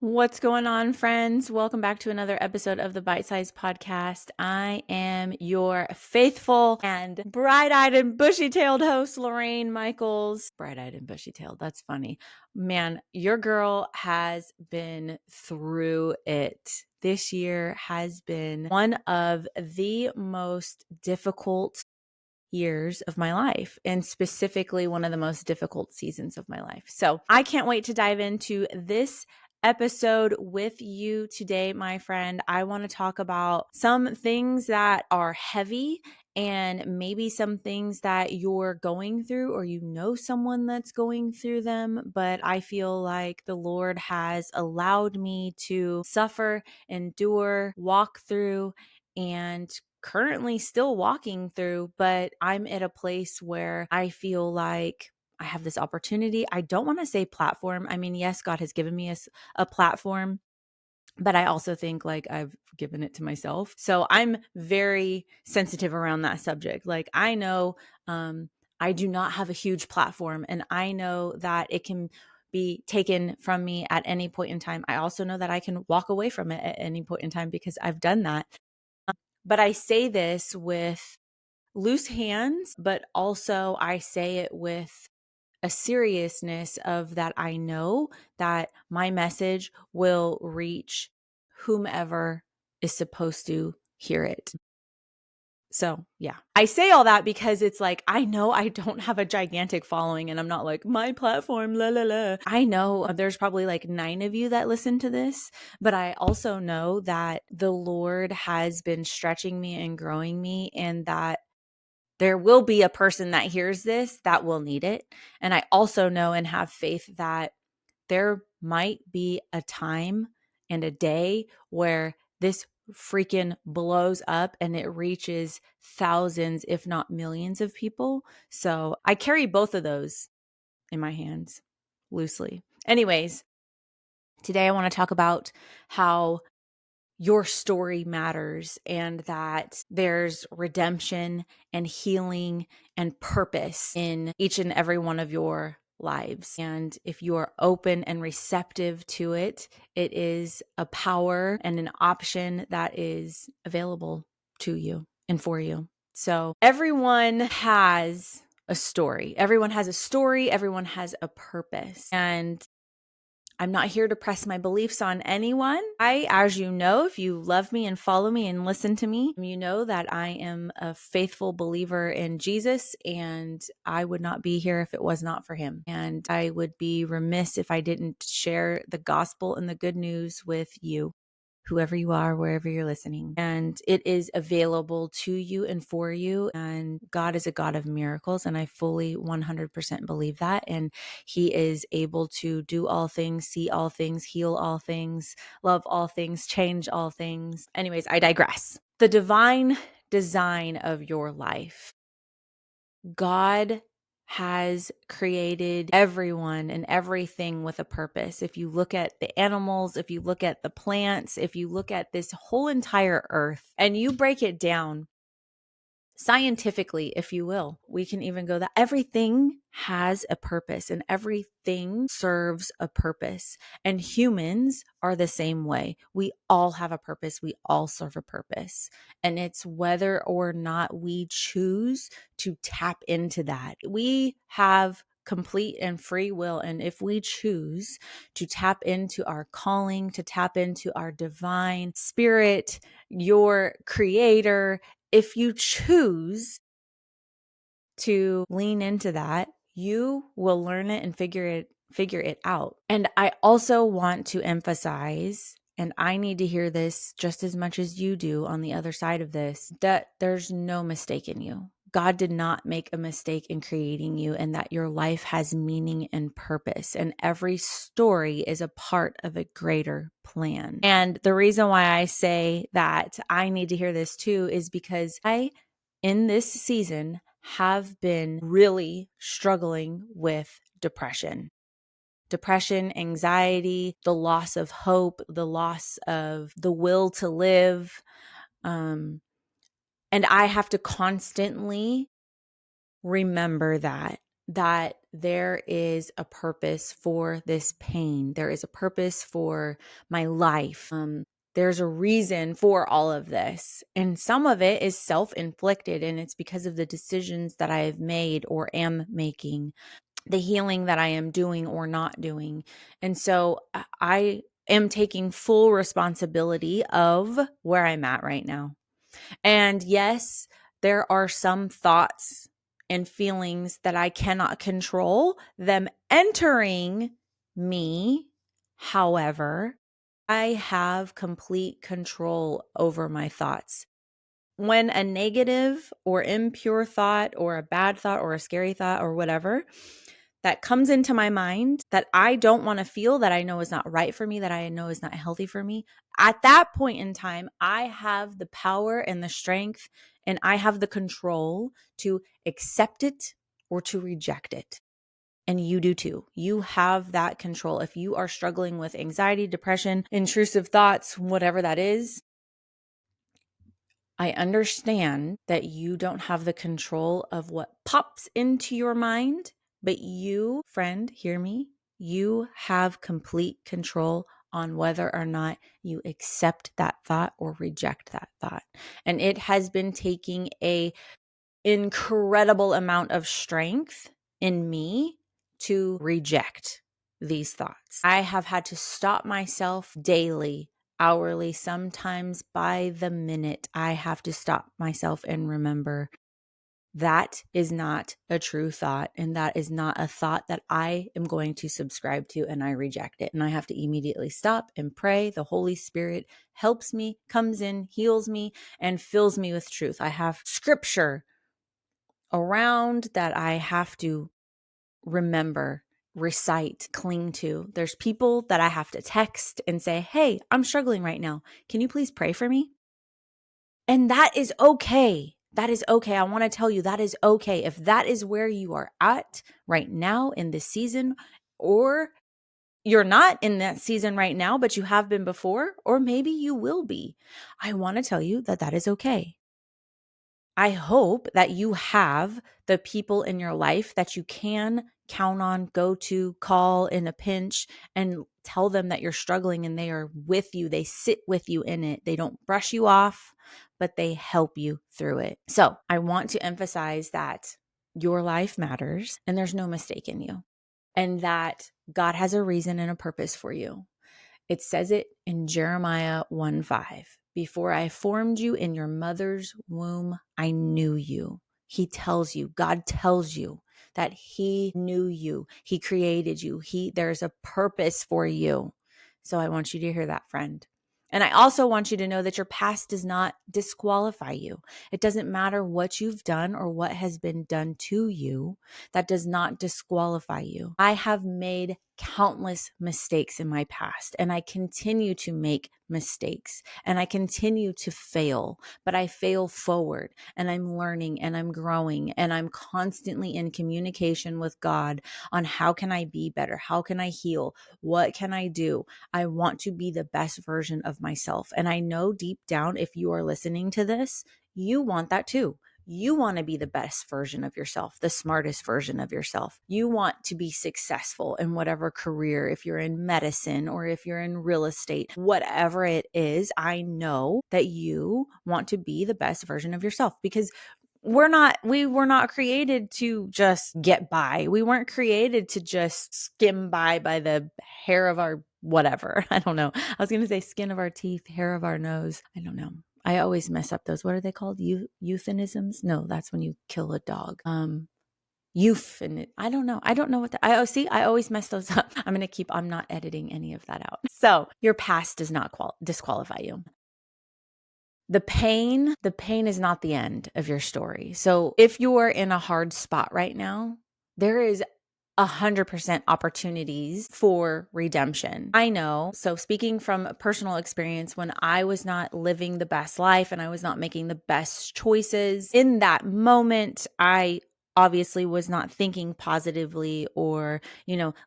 What's going on, friends? Welcome back to another episode of the Bite Size Podcast. I am your faithful and bright-eyed and bushy-tailed host, Lorayne Michaels. Bright-eyed and bushy-tailed. That's funny. Man, your girl has been through it. This year has been one of the most difficult years of my life, and specifically one of the most difficult seasons of my life. So I can't wait to dive into this episode with you today, my friend. I want to talk about some things that are heavy and maybe some things that you're going through or you know someone that's going through them. But I feel like the Lord has allowed me to suffer, endure, walk through, and currently still walking through, but I'm at a place where I feel like I have this opportunity. I don't want to say platform. I mean, yes, God has given me a platform, but I also think like I've given it to myself. So I'm very sensitive around that subject. Like I know I do not have a huge platform, and I know that it can be taken from me at any point in time. I also know that I can walk away from it at any point in time because I've done that. But I say this with loose hands, but also I say it with a seriousness of that I know that my message will reach whomever is supposed to hear it. So, yeah. I say all that because it's like, I know I don't have a gigantic following and I'm not like, my platform, la la la. I know there's probably like 9 of you that listen to this, but I also know that the Lord has been stretching me and growing me, and that there will be a person that hears this that will need it. And I also know and have faith that there might be a time and a day where this freaking blows up and it reaches thousands, if not millions of people. So I carry both of those in my hands loosely. Anyways, today I want to talk about how your story matters and that there's redemption and healing and purpose in each and every one of your lives. And if you are open and receptive to it, it is a power and an option that is available to you and for you. So everyone has a story. Everyone has a story. Everyone has a purpose. And I'm not here to press my beliefs on anyone. As you know, if you love me and follow me and listen to me, you know that I am a faithful believer in Jesus, and I would not be here if it was not for him. And I would be remiss if I didn't share the gospel and the good news with you, whoever you are, wherever you're listening. And it is available to you and for you. And God is a God of miracles. And I fully 100% believe that. And he is able to do all things, see all things, heal all things, love all things, change all things. Anyways, I digress. The divine design of your life. God has created everyone and everything with a purpose. If you look at the animals, if you look at the plants, if you look at this whole entire earth and you break it down scientifically, if you will, we can even go that everything has a purpose and everything serves a purpose. And humans are the same way. We all have a purpose. We all serve a purpose. And it's whether or not we choose to tap into that. We have complete and free will. And if we choose to tap into our calling, to tap into our divine spirit, your creator, if you choose to lean into that, you will learn it and figure it out. And I also want to emphasize, and I need to hear this just as much as you do on the other side of this, that there's no mistake in you. God did not make a mistake in creating you, and that your life has meaning and purpose. And every story is a part of a greater plan. And the reason why I say that I need to hear this too is because in this season, have been really struggling with depression, anxiety, the loss of hope, the loss of the will to live. And I have to constantly remember that there is a purpose for this pain. There is a purpose for my life. There's a reason for all of this. And some of it is self-inflicted, and it's because of the decisions that I have made or am making, the healing that I am doing or not doing. And so I am taking full responsibility of where I'm at right now. And yes, there are some thoughts and feelings that I cannot control them entering me. However, I have complete control over my thoughts. When a negative or impure thought or a bad thought or a scary thought or whatever that comes into my mind that I don't want to feel, that I know is not right for me, that I know is not healthy for me, at that point in time, I have the power and the strength and I have the control to accept it or to reject it. And you do too. You have that control. If you are struggling with anxiety, depression, intrusive thoughts, whatever that is, I understand that you don't have the control of what pops into your mind, but you, friend, hear me, you have complete control on whether or not you accept that thought or reject that thought. And it has been taking a incredible amount of strength in me to reject these thoughts. I have had to stop myself daily, hourly, sometimes by the minute. I have to stop myself and remember that is not a true thought. And that is not a thought that I am going to subscribe to, and I reject it. And I have to immediately stop and pray. The Holy Spirit helps me, comes in, heals me, and fills me with truth. I have scripture around that I have to remember, recite, cling to. There's people that I have to text and say, hey, I'm struggling right now. Can you please pray for me? And that is okay. That is okay. I want to tell you that is okay. If that is where you are at right now in this season, or you're not in that season right now, but you have been before, or maybe you will be, I want to tell you that that is okay. I hope that you have the people in your life that you can count on, go to, call in a pinch, and tell them that you're struggling and they are with you. They sit with you in it. They don't brush you off, but they help you through it. So I want to emphasize that your life matters and there's no mistake in you, and that God has a reason and a purpose for you. It says it in Jeremiah 1:5. Before I formed you in your mother's womb, I knew you. He tells you, God tells you that he knew you. He created you. There's a purpose for you. So I want you to hear that, friend. And I also want you to know that your past does not disqualify you. It doesn't matter what you've done or what has been done to you. That does not disqualify you. I have made countless mistakes in my past, and I continue to make mistakes, and I continue to fail, but I fail forward, and I'm learning and I'm growing, and I'm constantly in communication with God on how can I be better? How can I heal? What can I do? I want to be the best version of myself. And I know deep down, if you are listening to this, you want that too. You want to be the best version of yourself, the smartest version of yourself. You want to be successful in whatever career, if you're in medicine or if you're in real estate, whatever it is. I know that you want to be the best version of yourself, because we were not created to just get by. We weren't created to just skim by the hair of our whatever. I don't know. I was going to say skin of our teeth, hair of our nose. I don't know. I always mess up those. What are they called? Euthanisms? No, that's when you kill a dog. I don't know. I don't know what I always mess those up. I'm not editing any of that out. So your past does not disqualify you. The pain is not the end of your story. So if you're in a hard spot right now, there is 100% opportunities for redemption. I know. So speaking from personal experience, when I was not living the best life and I was not making the best choices, in that moment, I obviously was not thinking positively or,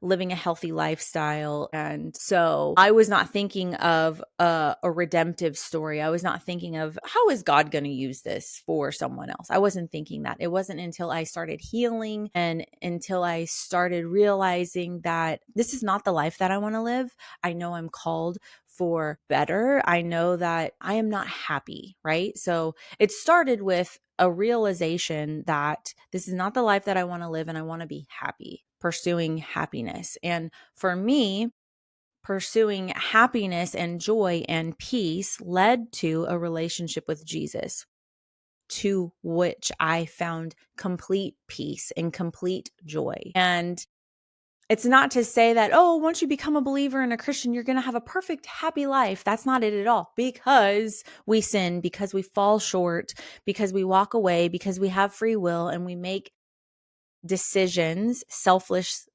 living a healthy lifestyle. And so I was not thinking of a redemptive story. I was not thinking of how is God going to use this for someone else. I wasn't thinking that. It wasn't until I started healing and until I started realizing that this is not the life that I want to live. I know I'm called for better. I know that I am not happy, right? So it started with a realization that this is not the life that I want to live and I want to be happy, pursuing happiness. And for me, pursuing happiness and joy and peace led to a relationship with Jesus, to which I found complete peace and complete joy. And it's not to say that, oh, once you become a believer and a Christian, you're going to have a perfect, happy life. That's not it at all. Because we sin, because we fall short, because we walk away, because we have free will and we make decisions, selfish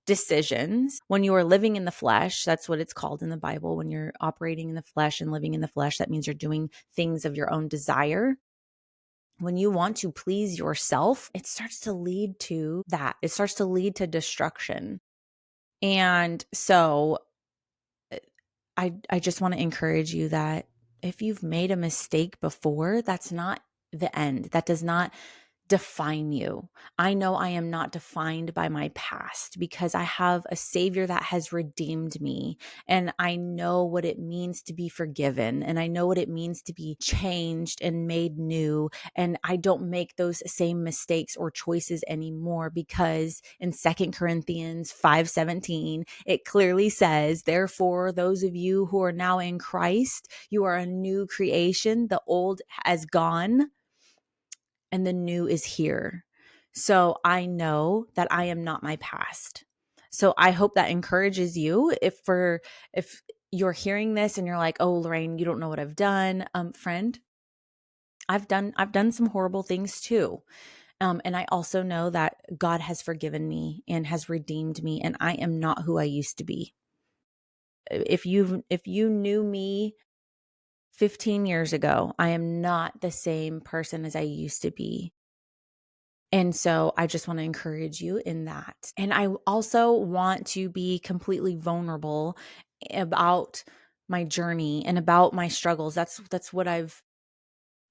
decisions. When you are living in the flesh, that's what it's called in the Bible. When you're operating in the flesh and living in the flesh, that means you're doing things of your own desire. When you want to please yourself, it starts to lead to that. It starts to lead to destruction. And so I just want to encourage you that if you've made a mistake before, that's not the end. That does not define you. I know I am not defined by my past because I have a Savior that has redeemed me, and I know what it means to be forgiven, and I know what it means to be changed and made new, and I don't make those same mistakes or choices anymore because in 2 Corinthians 5:17 it clearly says, therefore those of you who are now in Christ, you are a new creation. The old has gone and the new is here. So I know that I am not my past. So I hope that encourages you. If you're hearing this and you're like, oh, Lorayne, you don't know what I've done. Friend, I've done some horrible things too. And I also know that God has forgiven me and has redeemed me, and I am not who I used to be. If you knew me 15 years ago, I am not the same person as I used to be. And so I just want to encourage you in that. And I also want to be completely vulnerable about my journey and about my struggles. That's what I've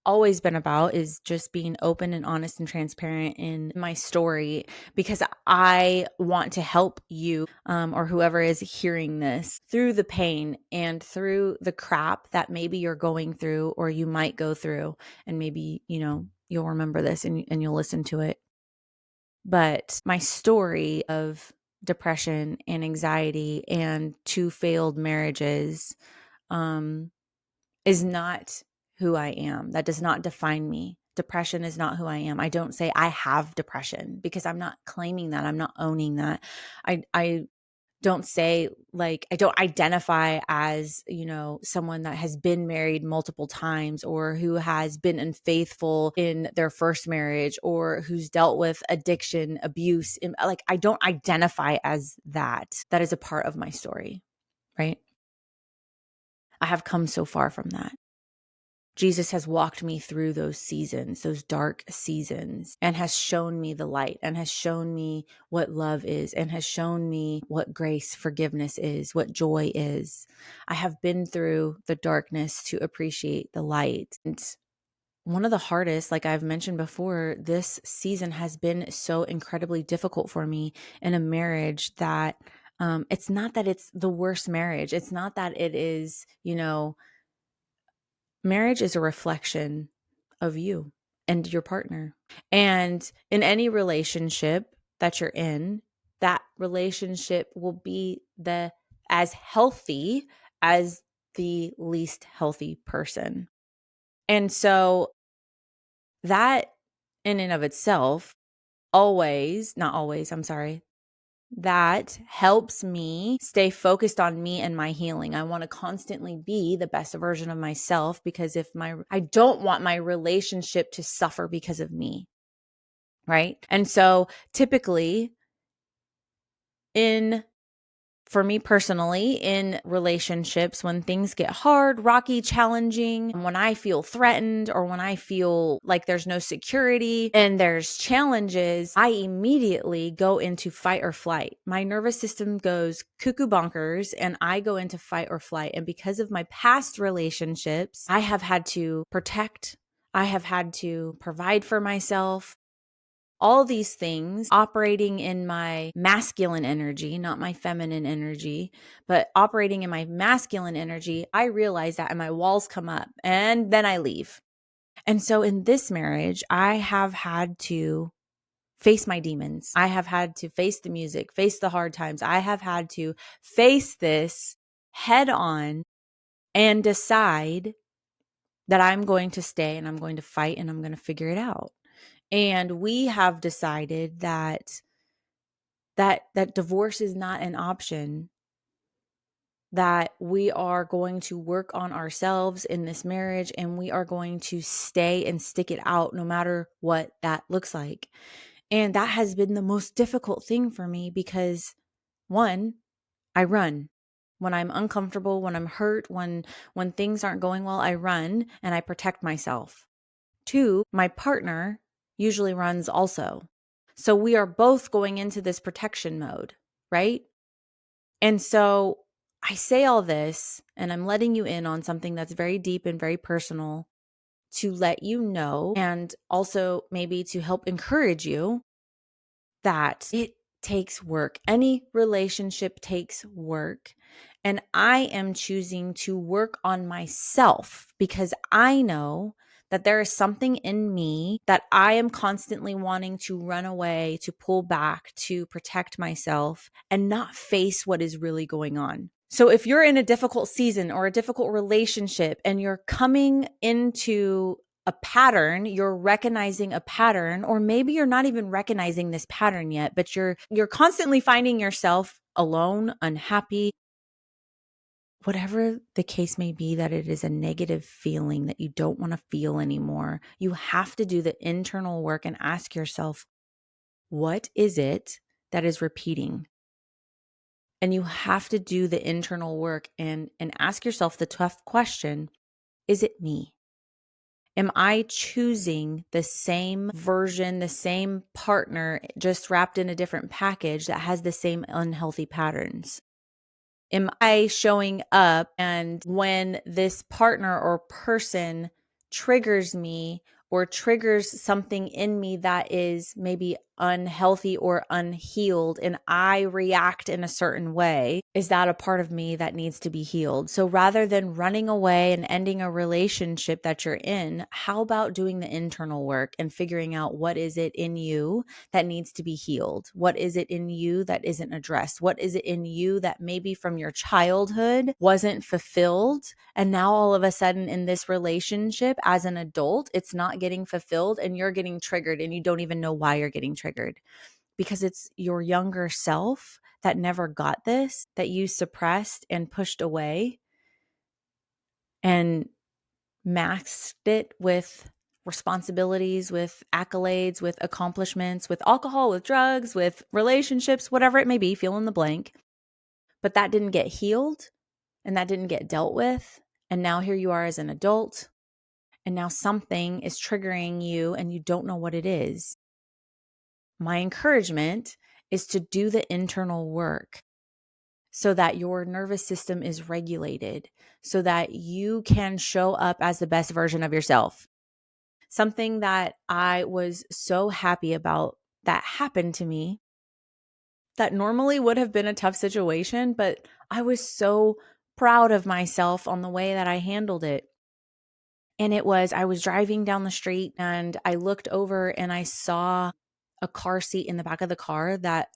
always been about, is just being open and honest and transparent in my story, because I want to help you or whoever is hearing this through the pain and through the crap that maybe you're going through or you might go through. And maybe, you'll remember this and you'll listen to it. But my story of depression and anxiety and 2 failed marriages is not who I am. That does not define me. Depression is not who I am. I don't say I have depression because I'm not claiming that. I'm not owning that. I don't say, like, I don't identify as, someone that has been married multiple times or who has been unfaithful in their first marriage or who's dealt with addiction, abuse. Like, I don't identify as that. That is a part of my story, right? I have come so far from that. Jesus has walked me through those seasons, those dark seasons, and has shown me the light and has shown me what love is and has shown me what grace, forgiveness is, what joy is. I have been through the darkness to appreciate the light. And one of the hardest, like I've mentioned before, this season has been so incredibly difficult for me in a marriage that it's not that it's the worst marriage. It's not that it is, marriage is a reflection of you and your partner. And in any relationship that you're in, that relationship will be as healthy as the least healthy person. And so that in and of itself not always, I'm sorry, that helps me stay focused on me and my healing. I want to constantly be the best version of myself because I don't want my relationship to suffer because of me. Right. And so typically in For me personally, in relationships, when things get hard, rocky, challenging, when I feel threatened or when I feel like there's no security and there's challenges, I immediately go into fight or flight. My nervous system goes cuckoo bonkers and I go into fight or flight. And because of my past relationships, I have had to protect, I have had to provide for myself. All these things operating in my masculine energy, not my feminine energy, but operating in my masculine energy, I realize that and my walls come up and then I leave. And so in this marriage, I have had to face my demons. I have had to face the music, face the hard times. I have had to face this head on and decide that I'm going to stay and I'm going to fight and I'm going to figure it out. And we have decided that divorce is not an option, that we are going to work on ourselves in this marriage and we are going to stay and stick it out no matter what that looks like. And that has been the most difficult thing for me because one, I run. When I'm uncomfortable, when I'm hurt, when things aren't going well, I run and I protect myself. Two, my partner usually runs also. So we are both going into this protection mode, right? And so I say all this, and I'm letting you in on something that's very deep and very personal to let you know, and also maybe to help encourage you that it takes work. Any relationship takes work. And I am choosing to work on myself because I know that there is something in me that I am constantly wanting to run away, to pull back, to protect myself and not face what is really going on. So if you're in a difficult season or a difficult relationship and you're coming into a pattern, you're recognizing a pattern, or maybe you're not even recognizing this pattern yet, but you're constantly finding yourself alone, unhappy, whatever the case may be, that it is a negative feeling that you don't want to feel anymore. You have to do the internal work and ask yourself, what is it that is repeating? And you have to do the internal work and ask yourself the tough question, is it me? Am I choosing the same version, the same partner, just wrapped in a different package that has the same unhealthy patterns? Am I showing up and when this partner or person triggers me or triggers something in me that is maybe unhealthy or unhealed and I react in a certain way, is that a part of me that needs to be healed? So rather than running away and ending a relationship that you're in, how about doing the internal work and figuring out what is it in you that needs to be healed? What is it in you that isn't addressed? What is it in you that maybe from your childhood wasn't fulfilled? And now all of a sudden in this relationship as an adult, it's not getting fulfilled and you're getting triggered and you don't even know why you're getting triggered because it's your younger self that never got this, that you suppressed and pushed away and masked it with responsibilities, with accolades, with accomplishments, with alcohol, with drugs, with relationships, whatever it may be, fill in the blank. But that didn't get healed and that didn't get dealt with. And now here you are as an adult. And now something is triggering you and you don't know what it is. My encouragement is to do the internal work so that your nervous system is regulated, so that you can show up as the best version of yourself. Something that I was so happy about that happened to me that normally would have been a tough situation, but I was so proud of myself on the way that I handled it. And I was driving down the street and I looked over and I saw a car seat in the back of the car that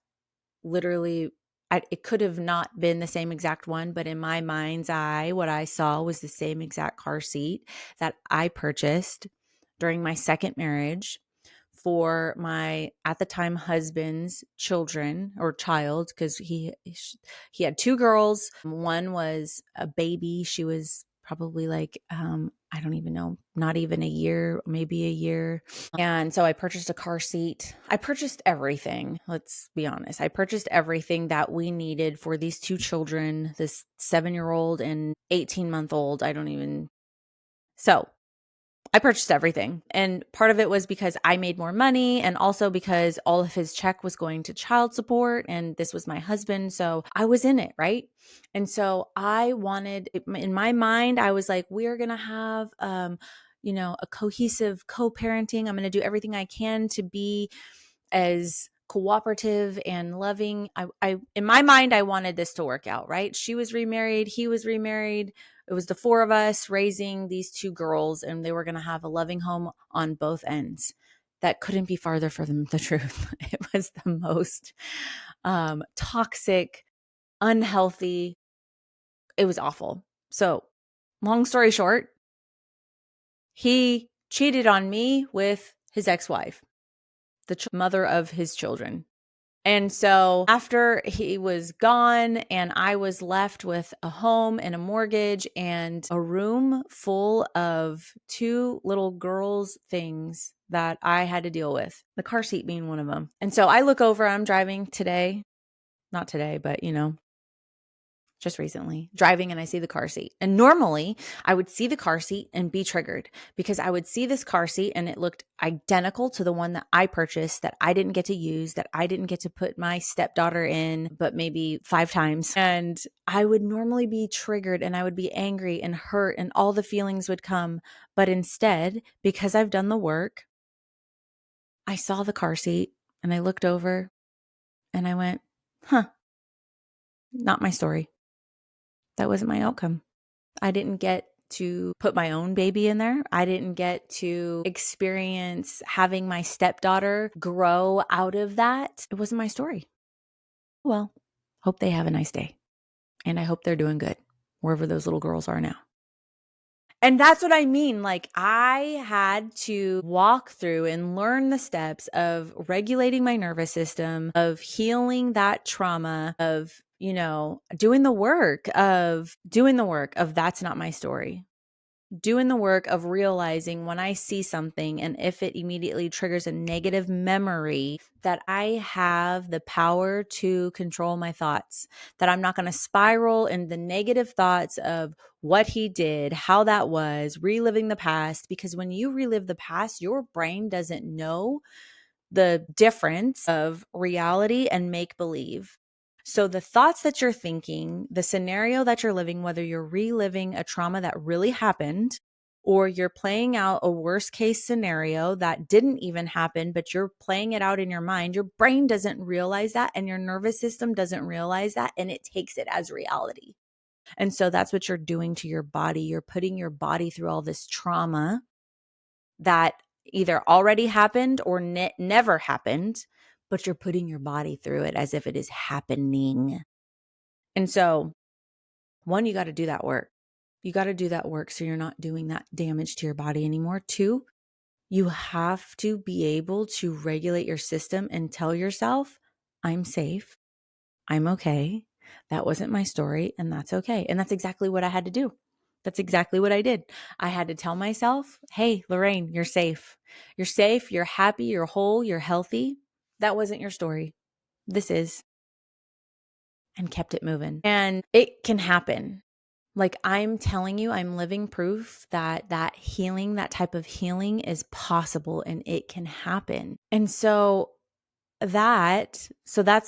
literally, it could have not been the same exact one, but in my mind's eye, what I saw was the same exact car seat that I purchased during my second marriage for my, at the time, husband's children or child, because he had two girls. One was a baby. She was probably like, I don't even know, not even a year, maybe a year. And so I purchased a car seat. I purchased everything. Let's be honest. I purchased everything that we needed for these two children, this 7-year-old and 18-month-old. So I purchased everything. And part of it was because I made more money, and also because all of his check was going to child support, and this was my husband. So I was in it, right? And so I wanted, in my mind, I was like, we're going to have, a cohesive co-parenting. I'm going to do everything I can to be as cooperative and loving. In my mind, I wanted this to work out, right? She was remarried. He was remarried. It was the four of us raising these two girls, and they were going to have a loving home on both ends. That couldn't be farther from the truth. It was the most toxic, unhealthy. It was awful. So, long story short, he cheated on me with his ex-wife, the mother of his children. And so after he was gone and I was left with a home and a mortgage and a room full of two little girls' things that I had to deal with, the car seat being one of them. And so I look over, I'm driving today, not today, but just recently driving, and I see the car seat. And normally I would see the car seat and be triggered because I would see this car seat and it looked identical to the one that I purchased that I didn't get to use, that I didn't get to put my stepdaughter in, but maybe 5 times. And I would normally be triggered and I would be angry and hurt and all the feelings would come. But instead, because I've done the work, I saw the car seat and I looked over and I went, not my story. That wasn't my outcome. I didn't get to put my own baby in there. I didn't get to experience having my stepdaughter grow out of that. It wasn't my story. Well, hope they have a nice day. And I hope they're doing good wherever those little girls are now. And that's what I mean. Like, I had to walk through and learn the steps of regulating my nervous system, of healing that trauma, of, doing the work of that's not my story. Doing the work of realizing when I see something and if it immediately triggers a negative memory, that I have the power to control my thoughts, that I'm not going to spiral in the negative thoughts of what he did, how that was, reliving the past. Because when you relive the past, your brain doesn't know the difference of reality and make believe. So the thoughts that you're thinking, the scenario that you're living, whether you're reliving a trauma that really happened or you're playing out a worst case scenario that didn't even happen, but you're playing it out in your mind, your brain doesn't realize that and your nervous system doesn't realize that, and it takes it as reality. And so that's what you're doing to your body. You're putting your body through all this trauma that either already happened or never happened, but you're putting your body through it as if it is happening. And so, one, you got to do that work. You got to do that work so you're not doing that damage to your body anymore. 2, you have to be able to regulate your system and tell yourself, I'm safe. I'm okay. That wasn't my story, and that's okay. And that's exactly what I had to do. That's exactly what I did. I had to tell myself, hey, Lorayne, you're safe. You're safe. You're happy. You're whole. You're healthy. That wasn't your story. This is. And kept it moving. And it can happen. Like, I'm telling you, I'm living proof that healing, that type of healing is possible and it can happen. And so that's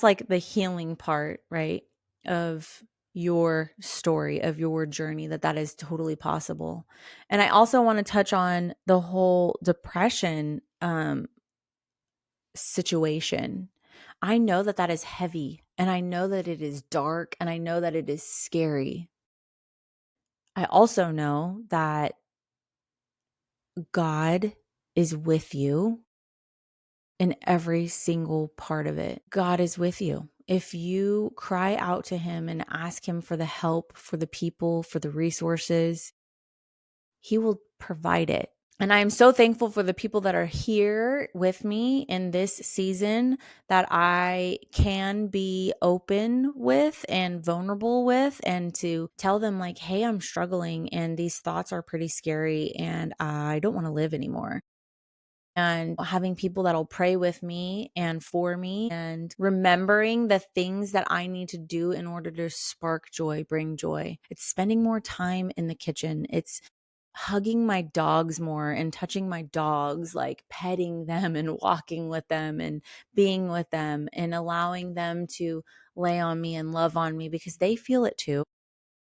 like the healing part, right? Of your story, of your journey, that is totally possible. And I also want to touch on the whole depression situation. I know that is heavy, and I know that it is dark, and I know that it is scary. I also know that God is with you in every single part of it. God is with you. If you cry out to him and ask him for the help, for the people, for the resources, he will provide it. And I am so thankful for the people that are here with me in this season that I can be open with and vulnerable with, and to tell them like, hey, I'm struggling and these thoughts are pretty scary and I don't want to live anymore. And having people that'll pray with me and for me, and remembering the things that I need to do in order to spark joy, bring joy. It's spending more time in the kitchen. It's hugging my dogs more and touching my dogs, like petting them and walking with them and being with them and allowing them to lay on me and love on me, because they feel it too.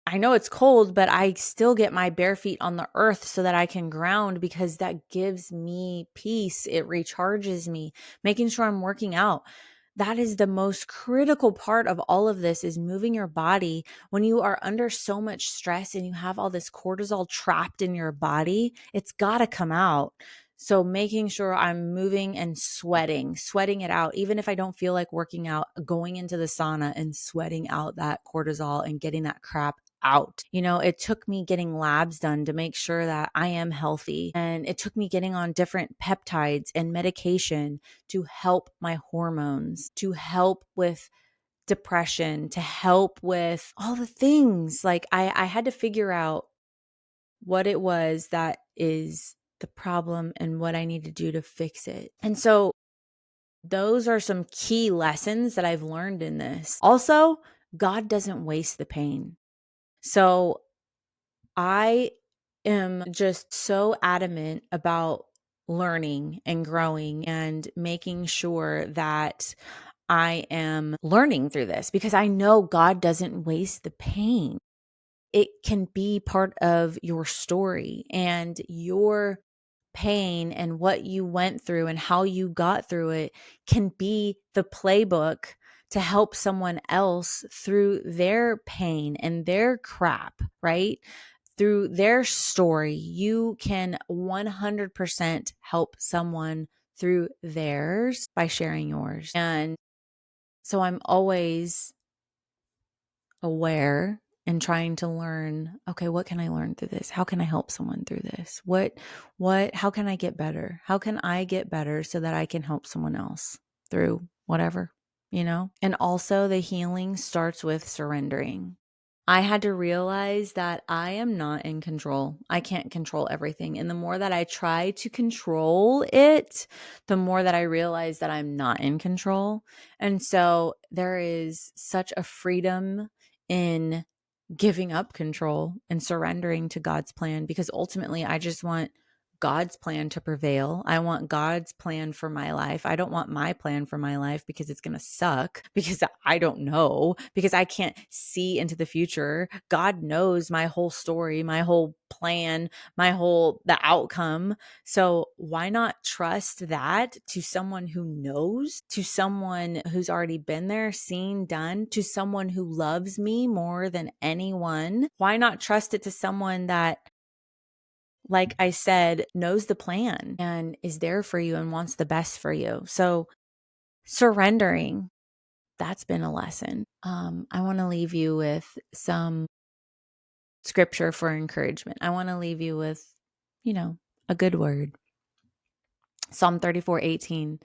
I know it's cold, but I still get my bare feet on the earth so that I can ground, because that gives me peace. It recharges me. Making sure I'm working out. That is the most critical part of all of this, is moving your body. When you are under so much stress and you have all this cortisol trapped in your body, it's got to come out. So making sure I'm moving and sweating it out. Even if I don't feel like working out, going into the sauna and sweating out that cortisol and getting that crap out. It took me getting labs done to make sure that I am healthy. And it took me getting on different peptides and medication to help my hormones, to help with depression, to help with all the things. Like I had to figure out what it was that is the problem and what I need to do to fix it. And so those are some key lessons that I've learned in this. Also, God doesn't waste the pain. So I am just so adamant about learning and growing and making sure that I am learning through this, because I know God doesn't waste the pain. It can be part of your story, and your pain and what you went through and how you got through it can be the playbook to help someone else through their pain and their crap, right? Through their story, you can 100% help someone through theirs by sharing yours. And so I'm always aware and trying to learn, okay, what can I learn through this? How can I help someone through this? How can I get better? How can I get better so that I can help someone else through whatever, And also, the healing starts with surrendering. I had to realize that I am not in control. I can't control everything. And the more that I try to control it, the more that I realize that I'm not in control. And so there is such a freedom in giving up control and surrendering to God's plan, because ultimately I just want God's plan to prevail. I want God's plan for my life. I don't want my plan for my life, because it's going to suck, because I don't know, because I can't see into the future. God knows my whole story, my whole plan, the outcome. So why not trust that to someone who knows, to someone who's already been there, seen, done, to someone who loves me more than anyone? Why not trust it to someone that, like I said, knows the plan and is there for you and wants the best for you? So surrendering, that's been a lesson. I want to leave you with some scripture for encouragement. I want to leave you with, a good word. Psalm 34:18.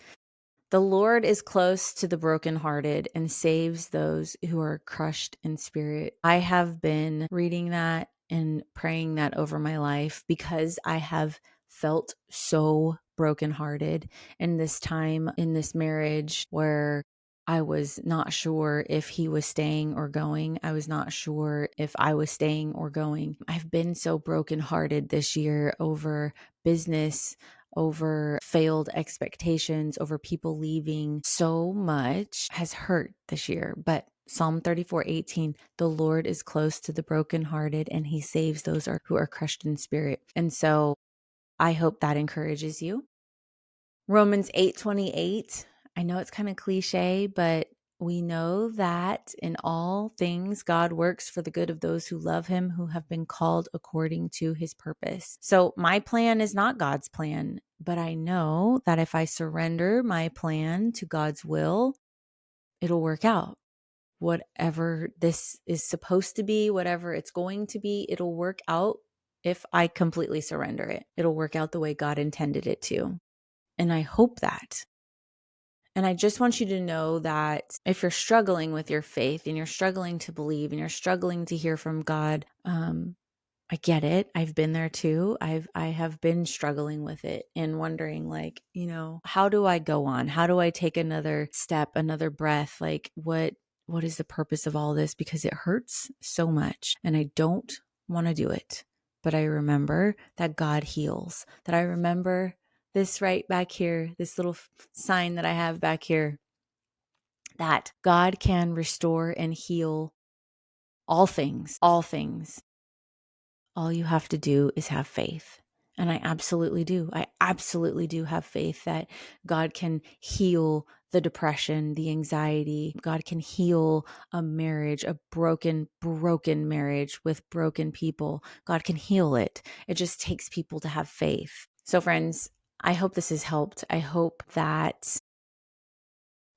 The Lord is close to the brokenhearted and saves those who are crushed in spirit. I have been reading that and praying that over my life, because I have felt so brokenhearted in this time, in this marriage, where I was not sure if he was staying or going. I was not sure if I was staying or going. I've been so brokenhearted this year over business, over failed expectations, over people leaving. So much has hurt this year. But Psalm 34:18, the Lord is close to the brokenhearted and he saves those who are crushed in spirit. And so I hope that encourages you. Romans 8:28. I know it's kind of cliche, but we know that in all things, God works for the good of those who love him, who have been called according to his purpose. So my plan is not God's plan, but I know that if I surrender my plan to God's will, it'll work out. Whatever this is supposed to be, whatever it's going to be, it'll work out if I completely surrender it. It'll work out the way God intended it to. And I hope that. And I just want you to know that if you're struggling with your faith and you're struggling to believe and you're struggling to hear from God, I get it. I've been there too. I have been struggling with it and wondering, like, how do I go on? How do I take another step, another breath? Like, what is the purpose of all this? Because it hurts so much and I don't want to do it. But I remember that God heals, that I remember this right back here, this little sign that I have back here, that God can restore and heal all things, all things. All you have to do is have faith. And I absolutely do. I absolutely do have faith that God can heal the depression, the anxiety. God can heal a marriage, a broken marriage with broken people. God can heal it. It just takes people to have faith. So friends, I hope this has helped. I hope that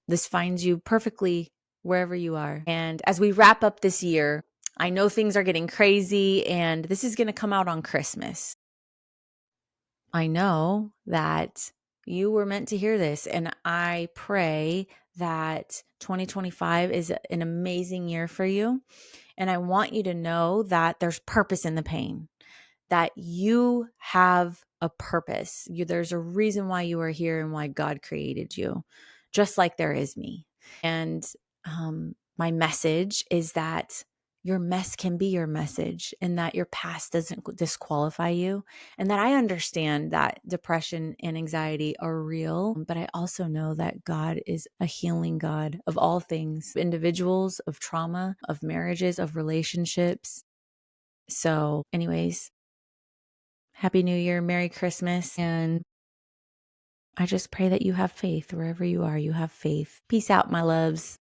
this finds you perfectly wherever you are. And as we wrap up this year, I know things are getting crazy and this is going to come out on Christmas. I know that you were meant to hear this, and I pray that 2025 is an amazing year for you. And I want you to know that there's purpose in the pain, that you have a purpose. There's a reason why you are here and why God created you, just like there is me. And my message is that your mess can be your message and that your past doesn't disqualify you. And that I understand that depression and anxiety are real, but I also know that God is a healing God of all things, individuals, of trauma, of marriages, of relationships. So anyways, Happy New Year, Merry Christmas, and I just pray that you have faith wherever you are. You have faith. Peace out, my loves.